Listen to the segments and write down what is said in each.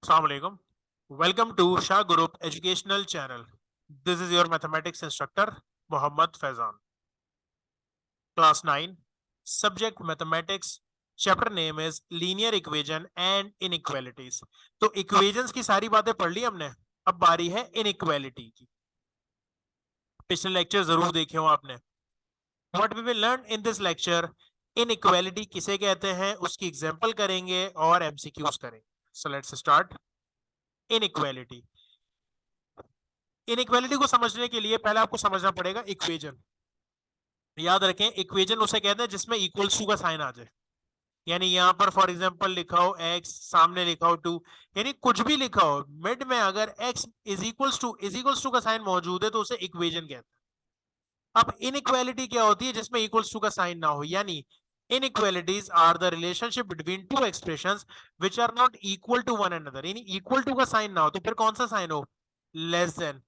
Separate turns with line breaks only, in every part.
Assalamu alaikum. Welcome to Shah Group Educational Channel. This is your mathematics instructor Muhammad Faizan. Class 9, subject mathematics. Chapter name is linear equation and inequalities. तो equations की सारी बातें पढ़ ली हमने. अब बारी है inequality की. पिछले लेक्चर जरूर देखे हो आपने. What we will learn in this lecture, inequality किसे कहते हैं, उसकी एग्जांपल करेंगे और MCQs करेंगे. So let's start. Inequality. Inequality को समझने के लिए पहले आपको समझना पड़ेगा इक्वेशन. याद रखें, इक्वेशन उसे कहते हैं जिसमें इक्वल्स टू का साइन आ जाए. यानी यहाँ पर फॉर एग्जांपल लिखा हो x, सामने लिखा हो 2, यानी कुछ भी लिखा हो, मिड में अगर x इज इक्वल्स टू का साइन मौजूद है तो उसे इक्वेशन कहते हैं. अब इनइक्वालिटी क्या होती है जिसमें इक्वल्स टू का साइन ना हो. यानी inequalities are the relationship between two expressions which are not equal to one another. यानी इक्वल टू का साइन ना हो तो फिर कौन सा साइन हो? Less than,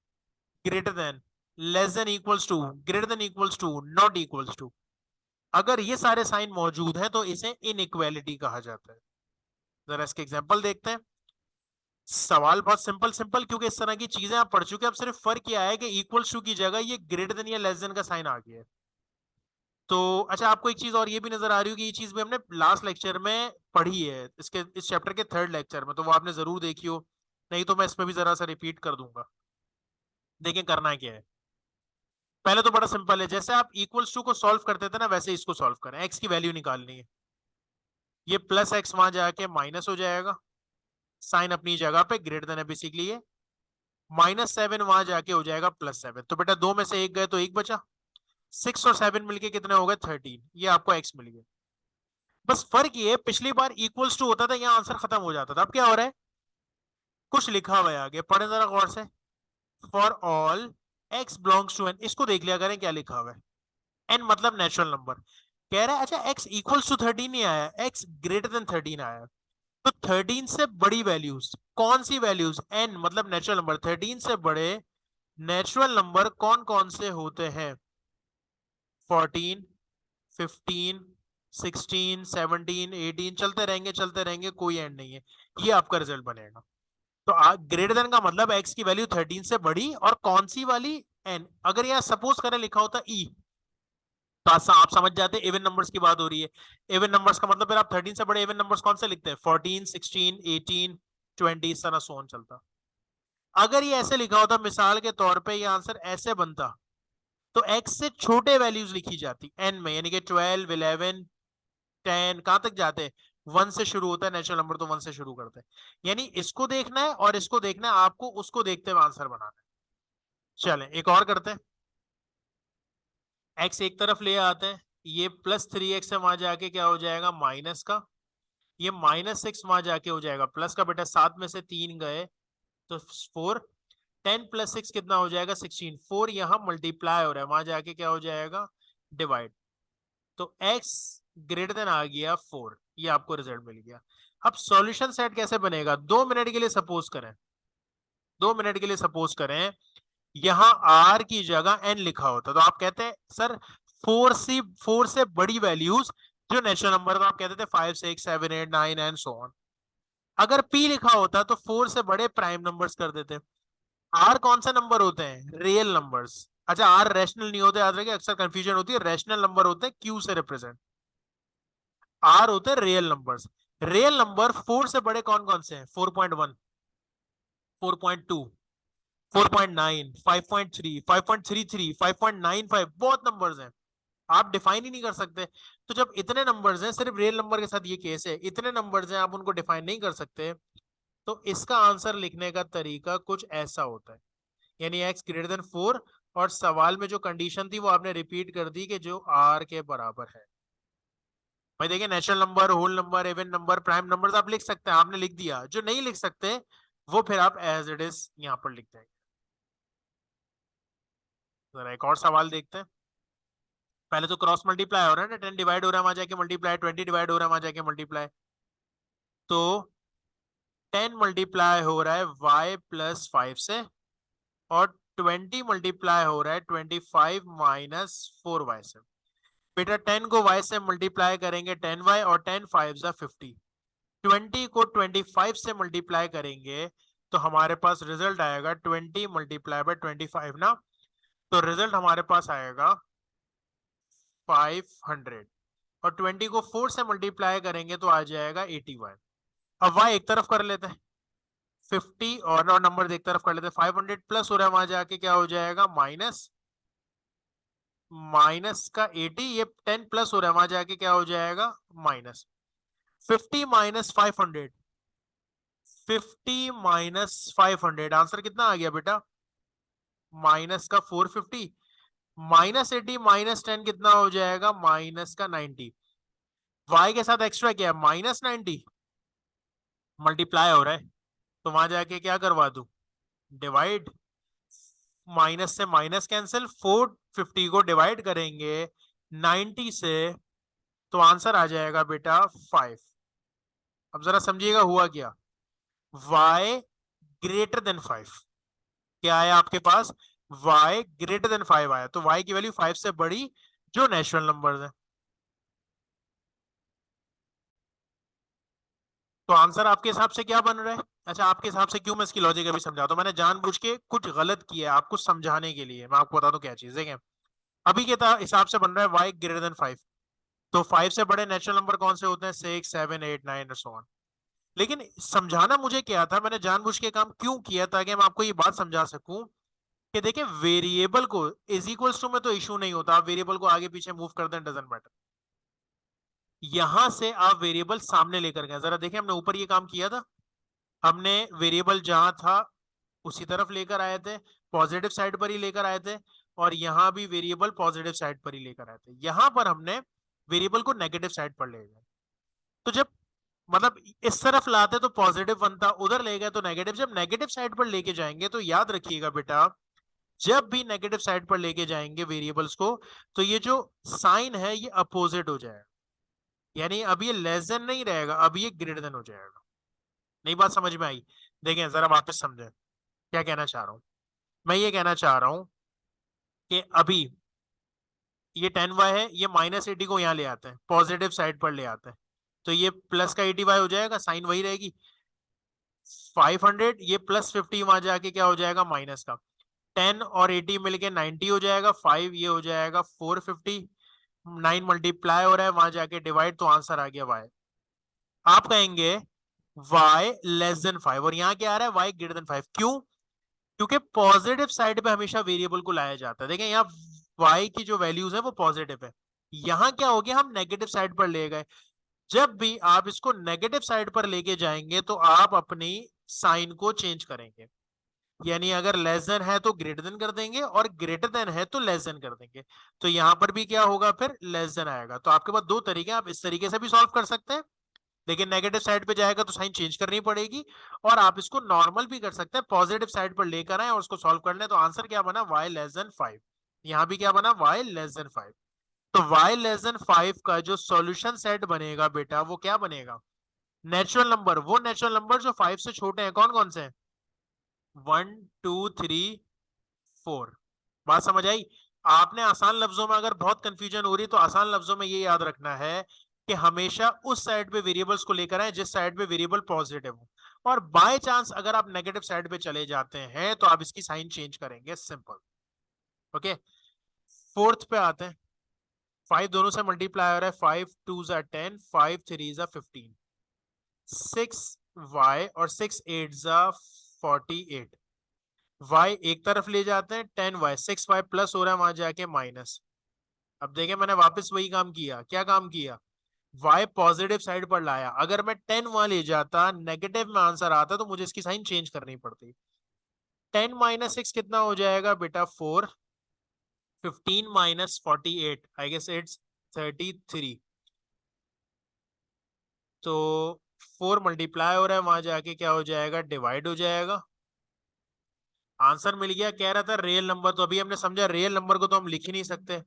greater than, less than equals to, greater than equals to, not equals to. अगर ये सारे साइन मौजूद हैं तो इसे इनइक्वालिटी कहा जाता है. जरा इसके एग्जांपल देखते हैं. सवाल बहुत सिंपल क्योंकि इस तरह की चीजें आप पढ़ चुके हैं. अब सिर्फ फर्क ये आया है कि इक्वल्स टू की जगह ये ग्रेटर देन या लेस देन का साइन आ गया है. तो अच्छा, आपको एक चीज और ये भी नजर आ रही होगी, ये चीज भी हमने लास्ट लेक्चर में पढ़ी है, इस चैप्टर के थर्ड लेक्चर में, तो वो आपने जरूर देखी हो. नहीं तो मैं इसमें भी जरा सा रिपीट कर दूंगा. देखें करना क्या है. पहले तो बड़ा सिंपल है, जैसे आप इक्वल्स टू को सॉल्व करते थे ना वैसे इसको सॉल्व करें. एक्स की वैल्यू निकालनी है. ये प्लस एक्स वहां जाके माइनस हो जाएगा, साइन अपनी जगह पे ग्रेटर देन है बेसिकली. ये -7 वहां जाके हो जाएगा +7. तो बेटा दो में से एक गए तो एक बचा. 6 और 7 मिलके कितने हो गए? 13. ये आपको एक्स मिल गया. बस फर्क ये, पिछली बार इक्वल्स टू होता था, यहाँ आंसर खत्म हो जाता था. अब क्या हो रहा है? कुछ लिखा हुआ है आगे, पढ़े जरा गौर से. For all x belongs to n. इसको देख लिया करें क्या लिखा हुआ है. एन मतलब नेचुरल नंबर. कह रहा है अच्छा x इक्वल्स टू 13 नहीं आया, x ग्रेटर देन 13 आया. तो 13 से बड़ी वैल्यूज कौन सी वैल्यूज? n मतलब नेचुरल नंबर. 13 से बड़े नेचुरल नंबर कौन कौन से होते हैं? 14, 15, 16, 17, 18, चलते रहेंगे, कोई एंड नहीं है. ये आपका रिजल्ट बनेगा. तो ग्रेटर देन का मतलब x की वैल्यू 13 से बड़ी और कौन सी वाली? n. अगर यह सपोज करें लिखा होता e, तो आप समझ जाते इवन नंबर्स की बात हो रही है. इवन नंबर्स का मतलब फिर आप 13 से बड़े इवन नंबर्स कौन से लिखते हैं? 14, 16, 18, 20, इस तरह सोन चलता. अगर ये ऐसे लिखा होता, मिसाल के तौर पे ये आंसर ऐसे बनता, तो x से छोटे वैल्यूज लिखी जाती n में, यानी कि 12, 11, 10, कहां तक जाते? 1 से शुरू होता है नेचुरल नंबर, तो 1 से शुरू करते हैं. यानी इसको देखना है और इसको देखना है आपको, उसको देखते हुए आंसर बनाना है. चलें एक और करते हैं. x एक तरफ ले आते हैं, ये +3x है, वहां जाके क्या हो जाएगा? माइनस का. ये -6 वहां जाके हो जाएगा प्लस का. बेटा 7 में से 3 गए तो 4. 10 + 6 कितना हो जाएगा? 16. 4 यहाँ मल्टीप्लाई हो रहा है, वहां जाके क्या हो जाएगा? डिवाइड. तो x ग्रेटर देन आ गया 4. ये आपको रिजल्ट मिल गया. अब सॉल्यूशन सेट कैसे बनेगा? 2 मिनट के लिए सपोज करें, 2 मिनट के लिए सपोज करें यहां r की जगह n लिखा होता, तो आप कहते हैं सर 4 से बड़ी वैल्यूज जो नेचुरल नंबर, तो आप कहते थे 5, 6, 7, 8, 9 एंड सो ऑन. अगर p लिखा होता तो 4 से बड़े प्राइम नंबर्स कर देते. r कौन से नंबर होते हैं? Real numbers. अच्छा r रैशनल नहीं होते, याद रखिए, अक्सर कंफ्यूजन होती है. रैशनल नंबर होते हैं q से रिप्रेजेंट, r होते हैं रियल नंबर्स. रियल नंबर 4 से बड़े कौन कौन से हैं? 4.1, 4.2, 4.9, 5.3, 5.33, 5.95, बहुत नंबर्स हैं, आप डिफाइन ही नहीं कर सकते. तो जब इतने नंबर्स हैं, सिर्फ रियल नंबर के साथ ये केस है, इतने नंबर्स हैं आप उनको डिफाइन नहीं कर सकते, तो इसका आंसर लिखने का तरीका कुछ ऐसा होता है. यानी x ग्रेटर देन 4, और सवाल में जो कंडीशन थी वो आपने रिपीट कर दी कि जो r के बराबर है. भाई देखिए, natural number, whole number, even number, prime numbers आप लिख सकते हैं, आपने लिख दिया. जो नहीं लिख सकते वो फिर आप एज इट इज यहाँ पर लिख देंगे. जरा एक और सवाल देखते हैं. पहले तो क्रॉस मल्टीप्लाई हो रहा है ना, 10 डिवाइड हो रहा है वहां जाके मल्टीप्लाई, 20 डिवाइड हो रहा है वहां जाके मल्टीप्लाई. तो 10 मल्टीप्लाई हो रहा है y + 5 से, और 20 मल्टीप्लाई हो रहा है 25 - 4y से. बेटा 10 को y से मल्टीप्लाई करेंगे 10y, और 10 5 50. 20 को 25 से मल्टीप्लाई करेंगे तो हमारे पास रिजल्ट आएगा 20 मल्टीप्लाई बाय 25 ना, तो रिजल्ट हमारे पास आएगा 500। और 20 को 4 से मल्टीप्लाई करेंगे तो आ जाएगा 81। अब y एक तरफ कर लेते हैं 50 और नंबर एक तरफ कर लेते हैं, 500 प्लस हो रहा है, वहां जाके क्या हो जाएगा माइनस, माइनस का 80, ये 10 प्लस हो रहा है, वहां जाके क्या हो जाएगा माइनस 50 माइनस 500, 50 माइनस 500 आंसर कितना आ गया बेटा, माइनस का 450, माइनस 80 माइनस 10 कितना हो जाएगा माइनस का 90। y के साथ एक्स्ट्रा क्या है माइनस 90, मल्टीप्लाई हो रहा है तो वहां जाके क्या करवा दूं डिवाइड, माइनस से माइनस कैंसिल, 450 को डिवाइड करेंगे 90 से तो आंसर आ जाएगा बेटा 5। अब जरा समझिएगा हुआ क्या, y ग्रेटर देन 5, क्या आया आपके पास y ग्रेटर देन 5 आया, तो y की वैल्यू 5 से बड़ी जो नेचुरल नंबर्स है, तो आंसर आपके हिसाब से क्या बन रहा है। अच्छा आपके हिसाब से क्यों, मैं इसकी लॉजिक अभी समझाता हूं, मैंने जानबूझ के कुछ गलत किया है आपको समझाने के लिए, मैं आपको बता दूं क्या चीज है। अभी के हिसाब से बन रहा है y ग्रेटर देन 5, तो 5 से बड़े नेचुरल नंबर कौन से होते हैं 6 7 8 9 और सो ऑन। लेकिन समझाना मुझे क्या था, मैंने जानबूझ के काम क्यों किया ताकि मैं आपको ये बात समझा सकूं कि देखिए वेरिएबल को इज इक्वल्स टू में तो इशू नहीं होता, आप वेरिएबल को आगे पीछे मूव कर दें डजंट मैटर, यहां से आप वेरिएबल सामने लेकर गए, जरा देखिए हमने ऊपर ये काम किया था, हमने वेरिएबल जहां था उसी तरफ लेकर आए थे, पॉजिटिव साइड पर ही लेकर आए थे, और यहां भी वेरिएबल पॉजिटिव साइड पर ही लेकर आए थे, यहां पर हमने वेरिएबल को नेगेटिव साइड पर ले गए। तो जब मतलब इस तरफ लाते तो पॉजिटिव बनता, उधर ले गए तो नेगेटिव, जब नेगेटिव साइड पर लेके जाएंगे तो याद रखिएगा बेटा, जब भी नेगेटिव साइड पर लेके जाएंगे वेरिएबल्स को तो ये जो साइन है ये अपोजिट हो जाएगा, यानी अब ये लेस देन नहीं रहेगा, अब ये ग्रेटर देन हो जाएगा। नई बात समझ में आई, देखें जरा वापस समझें क्या कहना चाह रहा हूं, मैं ये कहना चाह रहा हूं कि अभी ये 10y है, ये माइनस 80 को यहाँ ले आते हैं पॉजिटिव साइड पर ले आते हैं, तो ये प्लस का 80y हो जाएगा, साइन वही रहेगी, 500 ये प्लस 50 वहां जाके क्या हो जाएगा माइनस का, 10 और 80 मिलके 90 हो जाएगा, 5 ये हो जाएगा 450, 9 मल्टीप्लाई हो रहा है वहां जाके डिवाइड, तो आंसर आ गया y। आप कहेंगे y लेस देन 5 और यहाँ क्या आ रहा है y ग्रेटर देन 5, क्यों, क्योंकि पॉजिटिव साइड पे हमेशा वेरिएबल को लाया जाता है, देखें यहाँ y की जो वैल्यूज है वो पॉजिटिव है, यहाँ क्या हो गया हम नेगेटिव साइड पर ले गए, जब भी आप इसको नेगेटिव साइड पर लेके जाएंगे तो आप अपनी साइन को चेंज करेंगे, यानी अगर लेस देन है तो ग्रेटर देन कर देंगे और ग्रेटर देन है तो लेस देन कर देंगे, तो यहां पर भी क्या होगा फिर लेस देन आएगा। तो आपके पास दो तरीके, आप इस तरीके से भी सॉल्व कर सकते हैं, लेकिन नेगेटिव साइड पे जाएगा तो साइन चेंज करनी पड़ेगी, और आप इसको नॉर्मल भी कर सकते हैं, पॉजिटिव साइड पर लेकर आए और उसको सॉल्व कर लें, तो आंसर क्या बना y लेस देन 5, यहाँ भी क्या बना y लेस देन 5। तो y लेस देन 5 का जो सॉल्यूशन सेट बनेगा बेटा वो क्या बनेगा, नेचुरल नंबर, वो नेचुरल नंबर जो 5 से छोटे हैं, कौन कौन से हैं 1 2 3 4। बात समझ आई। आपने आसान लफ्जों में अगर बहुत कंफ्यूजन हो रही तो आसान लफ्जों में ये याद रखना है कि हमेशा उस साइड पे वेरिएबल्स को लेकर आए जिस साइड पे वेरिएबल पॉजिटिव हो, और बाय चांस अगर आप नेगेटिव साइड पे चले जाते हैं तो आप इसकी साइन चेंज करेंगे, सिंपल। ओके, फोर्थ पे आते हैं, 5 दोनों से मल्टीप्लाई हो रहा है, 5 2 जा 10, 5 3 जा 15, 6y और 6 8 जा 48, y एक तरफ ले जाते हैं 10y, 6y प्लस हो रहा है वहां जाके माइनस। अब देखें मैंने वापस वही काम किया, क्या काम किया, y पॉजिटिव साइड पर लाया, अगर मैं 10 वहां ले जाता नेगेटिव में आंसर आता तो मुझे इसकी साइन चेंज करनी पड़ती। 10 माइनस 6 कितना हो जाएगा बेटा 4, 15 माइनस 48 आई गेस इट्स 33, तो 4 मल्टीप्लाई हो रहा है वहां जाके क्या हो जाएगा डिवाइड हो जाएगा, आंसर मिल गया। कह रहा था रियल नंबर, तो अभी हमने समझा रियल नंबर को तो हम लिख ही नहीं सकते,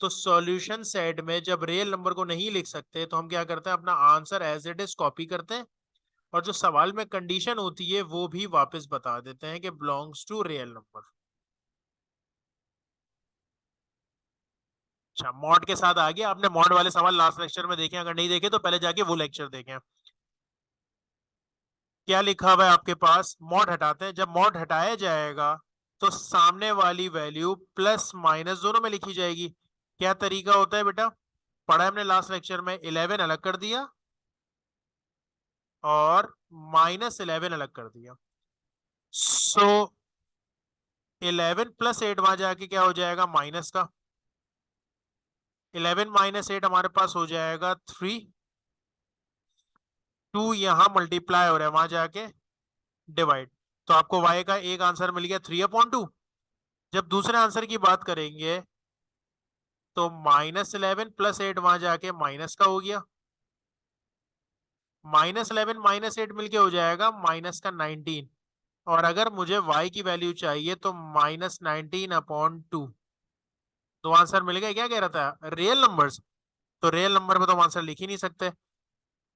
तो सॉल्यूशन सेट में जब रियल नंबर को नहीं लिख सकते तो हम क्या करते हैं अपना answer as it is copy करते हैं, और जो सवाल में कंडीशन होती है वो भी वापस बता देते हैं कि बिलोंग्स टू रियल नंबर। अच्छा मॉड के साथ आ गया, आपने मॉड वाले सवाल लास्ट लेक्चर में देखे, अगर नहीं देखे तो पहले जाके वो लेक्चर देखें। क्या लिखा हुआ है आपके पास, मॉड हटाते हैं। जब मॉड हटाया जाएगा तो सामने वाली वैल्यू प्लस माइनस दोनों में लिखी जाएगी। क्या तरीका होता है बेटा, पढ़ा हमने लास्ट लेक्चर में, 11 अलग कर दिया और -11 अलग कर दिया। सो 11 + 8 वहां जाके क्या हो जाएगा, माइनस का। 11 - 8 हमारे पास हो जाएगा 3। 2 यहां मल्टीप्लाई हो रहा है, वहां जाके डिवाइड। तो आपको y का एक आंसर मिल गया 3/2। जब दूसरे आंसर की बात करेंगे तो -11 + 8 वहां जाके माइनस का हो गया। -11 - 8 मिलके हो जाएगा -19। और अगर मुझे y की वैल्यू चाहिए तो -19/2। तो आंसर मिल गया। क्या कह रहा था, रियल नंबर्स। तो रियल नंबर में तो हम आंसर लिख ही नहीं सकते।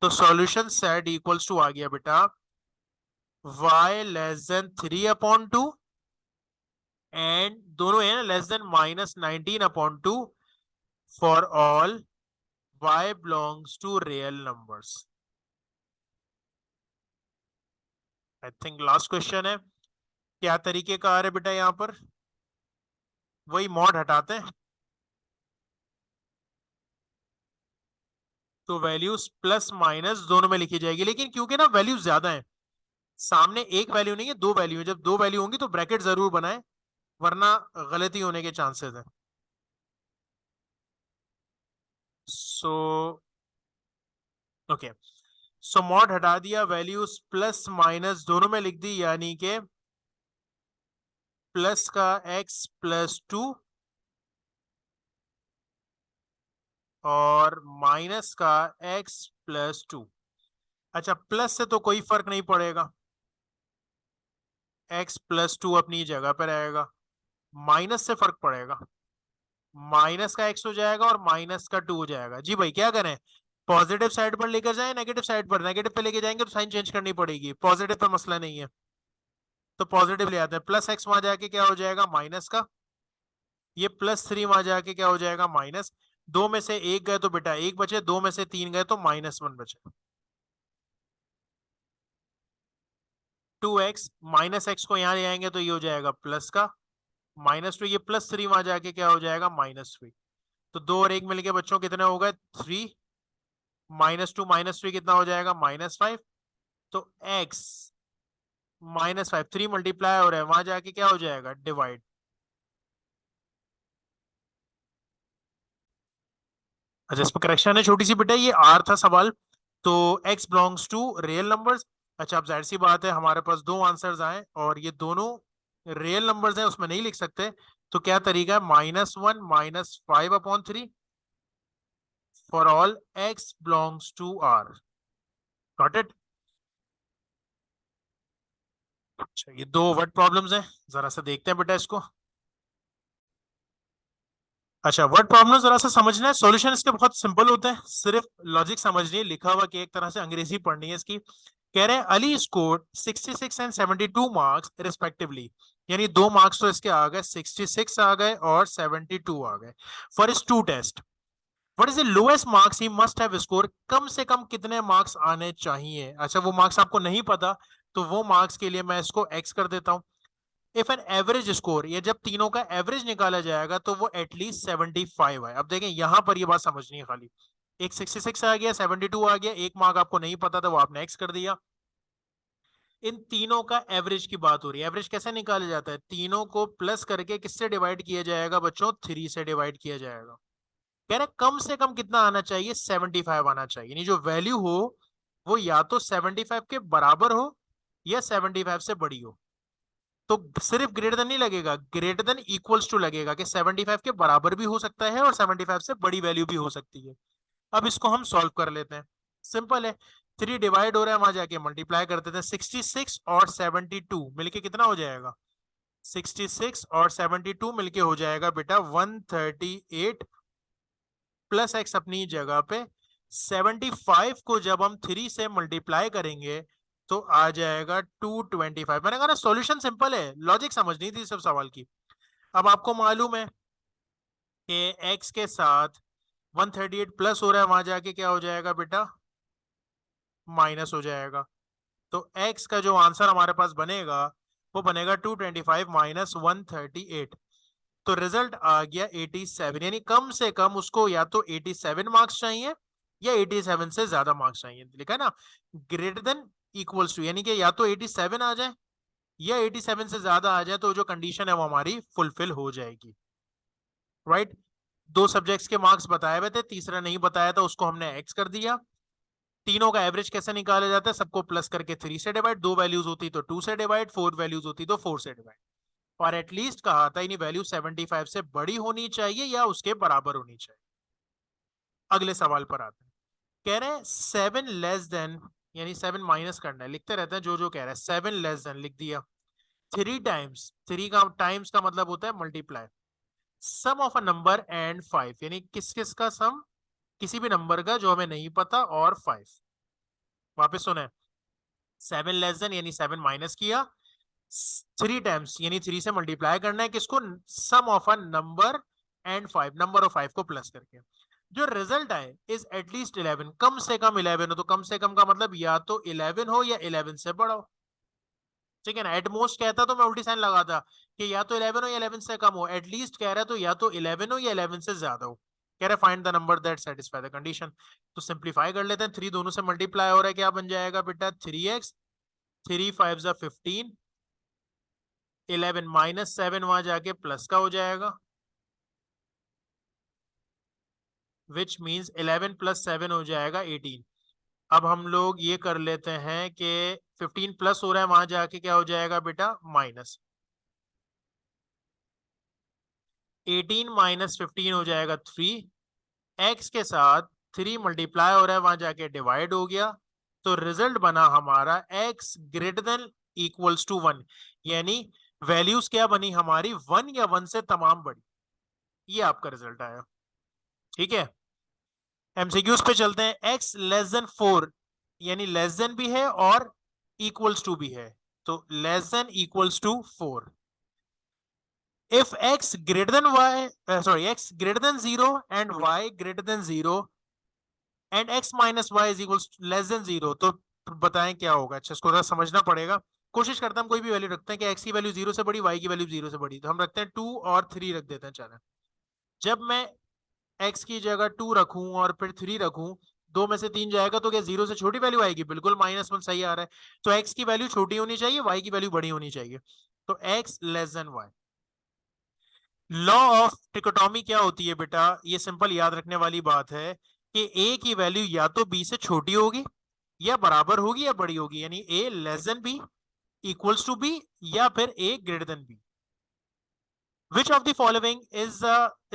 तो सॉल्यूशन सेट इक्वल्स टू आ गया बेटा y < 3/2 एंड दोनों है ना -19/2 for all y belongs to real numbers. I think last question है। क्या तरीके का आ रहा है बेटा, यहां पर वही मॉड हटाते हैं तो वैल्यूज प्लस माइनस दोनों में लिखी जाएगी। लेकिन क्योंकि ना वैल्यू ज्यादा है, सामने एक वैल्यू नहीं है, दो वैल्यू है। जब दो वैल्यू होंगी तो ब्रैकेट जरूर बनाए, वरना गलती होने के चांसेस है। सो ओके, सो मॉड हटा दिया, वैल्यूज प्लस माइनस दोनों में लिख दी, यानी के प्लस का x +2 और माइनस का x +2। अच्छा, प्लस से तो कोई फर्क नहीं पड़ेगा, x +2 अपनी जगह पर रहेगा। माइनस से फर्क पड़ेगा, माइनस का x हो जाएगा और माइनस का 2 हो जाएगा। जी भाई, क्या करें, पॉजिटिव साइड पर लेकर जाएं, नेगेटिव साइड पर। नेगेटिव पे लेके जाएंगे तो साइन चेंज करनी पड़ेगी, पॉजिटिव पे मसला नहीं है। तो पॉजिटिव ले आते हैं, प्लस x वहां जाके क्या हो जाएगा, माइनस का। ये +3 वहां जाके क्या हो जाएगा, माइनस। दो में से एक गए तो बेटा एक बचे, दो में से तीन गए तो -1 बचे। 2x -x को यहाँ ले आएंगे तो ये हो जाएगा प्लस का, -2। ये +3 वहां जाके क्या हो जाएगा, -3। तो दो और एक मिलके बच्चों कितने हो गए, 3। -2 -3 कितना हो जाएगा, -5। तो x -5, 3 मल्टीप्लाई हो रहा है, वहां जाके क्या हो जाएगा, डिवाइड। अच्छा, इसमें करेक्शन है छोटी सी बेटा, ये आर था सवाल। तो x belongs to real numbers. अच्छा, अब जाहिर सी बात है हमारे पास दो आंसर्स आए और ये दोनों रियल नंबर्स हैं, उसमें नहीं लिख सकते। तो क्या तरीका है, -1 -5/3 for all x belongs to r। Got it. अच्छा, ये दो वर्ड प्रॉब्लम्स हैं, जरा सा देखते हैं बेटा इसको। अच्छा, वर्ड प्रॉब्लम जरा सा समझना है, सॉल्यूशन इसके बहुत सिंपल होते हैं, सिर्फ लॉजिक समझनी है। लिखा हुआ कि एक तरह से अंग्रेजी पढ़नी है इसकी। कह रहे हैं Ali scored 66 and 72 marks respectively, यानी 2 मार्क्स तो इसके आ गए, 66 आ गए और 72 आ गए फॉर इस two test. What is the lowest marks he must have score, कम से कम कितने मार्क्स आने चाहिए। अच्छा, वो मार्क्स आपको नहीं पता तो वो मार्क्स के लिए मैं इसको एक्स कर देता हूं। इफ एन एवरेज स्कोर, ये जब तीनों का एवरेज निकाला जाएगा तो वो एटलीस्ट 75 है। अब देखें यहां पर ये बात समझनी है खाली, एक 66 आ गया, 72 आ गया, एक मार्क आपको नहीं पता था वो आपने एक्स कर दिया। इन तीनों का एवरेज की बात हो रही है। एवरेज कैसे निकाला जाता है, तीनों को प्लस करके किससे डिवाइड किया जाएगा बच्चों, 3 से डिवाइड किया जाएगा। कह रहे कम से कम कितना आना चाहिए, 75 आना चाहिए, यानी जो वैल्यू हो वो या तो 75 के बराबर हो या 75 से बड़ी हो। तो सिर्फ ग्रेटर देन नहीं लगेगा, ग्रेटर देन इक्वल्स टू लगेगा, कि 75 के बराबर भी हो सकता है और 75 से बड़ी वैल्यू भी हो सकती है। अब इसको हम सॉल्व कर लेते हैं, सिंपल है। 3 डिवाइड हो रहा है, वहां जाके मल्टीप्लाई कर देते हैं। 66 और 72 मिलके कितना हो जाएगा, 66 और 72 मिलके हो जाएगा बेटा 138 प्लस एक्स अपनी जगह पे। 75 को जब हम 3 से मल्टीप्लाई करेंगे तो आ जाएगा 225। मैंने कहा ना सॉल्यूशन सिंपल है, लॉजिक समझनी थी सब सवाल की। अब आपको मालूम है कि x के साथ 138 प्लस हो रहा है, वहां जाके क्या हो जाएगा बेटा, माइनस हो जाएगा। तो x का जो आंसर हमारे पास बनेगा वो बनेगा 225 माइनस 138। तो रिजल्ट आ गया 87, यानी कम से कम उसको या तो 87 मार्क्स चाहिए या 87 से ज्यादा मार्क्स चाहिए। लिखा है ना, ग्रेटर देन इक्वल्स टू, यानी कि या तो 87 आ जाए या 87 से ज्यादा आ जाए, तो जो कंडीशन है वो हमारी फुलफिल हो जाएगी। राइट, दो सब्जेक्ट्स के मार्क्स बताए हुए थे, तीसरा नहीं बताया था, उसको हमने एक्स कर दिया। तीनों का एवरेज कैसे निकाला जाता है, सबको प्लस करके 3 से डिवाइड, 2 वैल्यूज होती तो 2 से डिवाइड, 4 वैल्यूज होती तो 4 से डिवाइड। और एटलीस्ट कहा था यानी वैल्यू 75 से बड़ी होनी चाहिए या उसके बराबर होनी चाहिए। अगले सवाल पर आते हैं। कह रहे हैं 7 लेस देन, यानी 7 माइनस करना है, लिखते रहते हैं जो जो कह रहा है। 7 लेस देन लिख दिया, 3 टाइम्स, 3 का टाइम्स का मतलब होता है multiply, sum of a number and 5, यानी किस किस का सम, किसी भी नंबर का जो हमें नहीं पता, और 5। वापस सुने, 7 लेस देन यानी 7 माइनस किया, 3 टाइम्स यानी 3 से मल्टीप्लाई करना है किसको, sum of a number and 5, number of 5 को प्लस करके। जो रिजल्ट आए इज एटलीस्ट 11, कम से कम 11 हो, तो कम से कम का मतलब या तो 11 हो या 11 से बड़ा हो। ठीक है ना, एटमोस्ट कहता तो मैं उल्टी साइन लगाता कि या तो 11 हो या 11 से कम हो, एटलीस्ट कह रहा है तो या तो 11 हो या 11 से ज्यादा हो। कह रहा है find the number that satisfy the condition. तो सिंप्लीफाई कर लेते हैं, 3 दोनों से मल्टीप्लाई हो रहा है, क्या बन जाएगा बेटा, 3x, 3 5 जा 15, 11 माइनस 7 वहां जाके प्लस का हो जाएगा, विच मीन्स 11 प्लस 7 हो जाएगा 18। अब हम लोग ये कर लेते हैं कि 15 प्लस हो रहा है, वहां जाके क्या हो जाएगा बेटा, माइनस। 18 माइनस 15 हो जाएगा 3, एक्स के साथ 3 मल्टीप्लाई हो रहा है, वहां जाके डिवाइड हो गया, तो रिजल्ट बना हमारा x greater than equals to 1, यानी वैल्यूज क्या बनी हमारी, 1 या 1 से तमाम बड़ी। ये आपका रिजल्ट आया। ठीक है, एमसीक्यूज पे चलते हैं। x लेस देन 4, यानी लेस देन भी है और इक्वल्स टू भी है, तो less than equals to 4। if x greater than y, sorry, x greater than 0 and y greater than 0 and x minus y is equals less than 0, तो बताएं क्या होगा। अच्छा, इसको थोड़ा समझना पड़ेगा। कोशिश करते हैं हम कोई भी वैल्यू रखते हैं कि x की वैल्यू 0 से बड़ी, y की वैल्यू 0 से बड़ी, तो हम रखते हैं 2 और 3 रख देते हैं। चलें, जब मैं x की जगह 2 रखूं और फिर 3 रखूं, दो में से 3 जाएगा तो क्या 0 से छोटी वैल्यू आएगी, बिल्कुल -1 सही आ रहा है। तो x की वैल्यू छोटी होनी चाहिए, y की वैल्यू बड़ी होनी चाहिए, तो x less than y। Law of trichotomy क्या होती है बेटा, ये सिंपल याद रखने वाली बात है कि a की वैल्यू या तो b से छोटी होगी या बराबर होगी या बड़ी होगी, यानी a less than b, equals to b, या फिर a greater than b। Which of the following is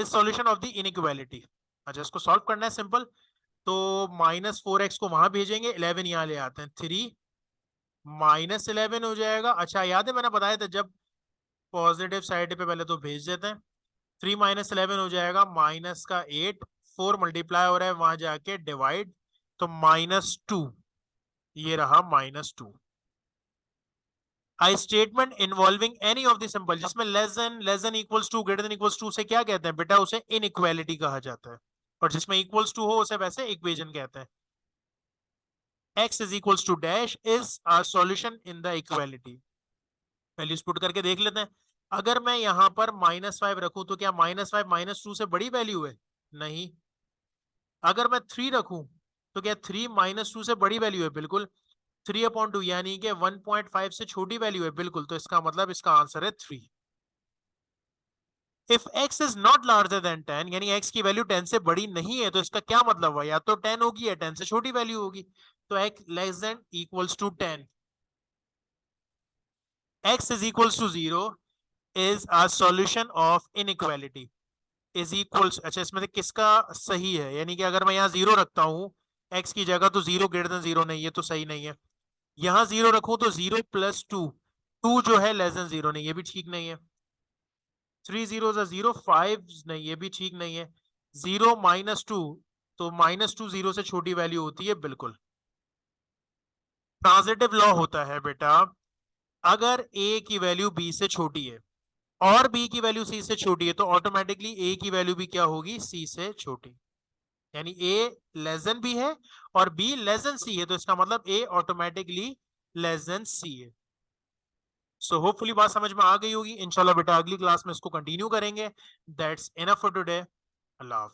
solution of the inequality. अच्छा, इसको सॉल्व करना है सिंपल, तो -4x को वहां भेजेंगे, 11 यहां ले आते हैं, 3 -11 हो जाएगा। अच्छा, याद है मैंने बताया था जब पॉजिटिव साइड पे पहले तो भेज देते हैं, 3 -11 हो जाएगा, माइनस का 8, 4 मल्टीप्लाई हो रहा है, वहां जाके डिवाइड, तो -2, ये रहा -2। A statement involving any of the symbol, जिसमें less than equals to, greater than equals to से क्या कहते हैं बेटा, उसे इनइक्वालिटी कहा जाता है, और जिसमें इक्वल्स टू हो उसे वैसे इक्वेशन कहते हैं। x is equals to dash is our solution in the equality। Values put करके देख लेते हैं। अगर मैं यहां पर -5 रखूं तो क्या -5 -2 से बड़ी वैल्यू है, नहीं। अगर मैं 3 रखूं तो क्या 3 -2 से बड़ी वैल्यू है, बिल्कुल। 3/2 यानी कि 1.5 से छोटी वैल्यू है, बिल्कुल। तो इसका मतलब इसका आंसर है 3। If x is not larger than 10, यानी x की वैल्यू 10 से बड़ी नहीं है, तो इसका क्या मतलब हुआ, या तो 10 होगी या 10 से छोटी वैल्यू होगी, तो x less than equals to 10, x is equals to 0 is a solution of inequality is equals। अच्छा, इसमें से किसका सही है, यानी कि अगर मैं यहाँ 0 रखता हूँ x की जगह, तो 0 ग्रेटर देन 0 नहीं है, तो सही नहीं है। यहाँ 0 रखूं तो 0 + 2, 2 जो है लेस देन 0 नहीं, ये भी ठीक नहीं है। 3 0 0, 5 नहीं, ये भी ठीक नहीं है। 0 -2, तो -2 0 से छोटी वैल्यू होती है, बिल्कुल। ट्रांजिटिव लॉ होता है बेटा, अगर a की वैल्यू b से छोटी है और b की वैल्यू c से छोटी है, तो ऑटोमेटिकली a की वैल्यू भी क्या होगी, c से छोटी, यानी a लेस देन b है और b लेस देन c है, तो इसका मतलब a automatically less than c a. So hopefully बात समझ में आ गई होगी। इंशाल्लाह बेटा अगली क्लास में इसको कंटिन्यू करेंगे। That's enough for today. अल्लाह हाफ़िज़।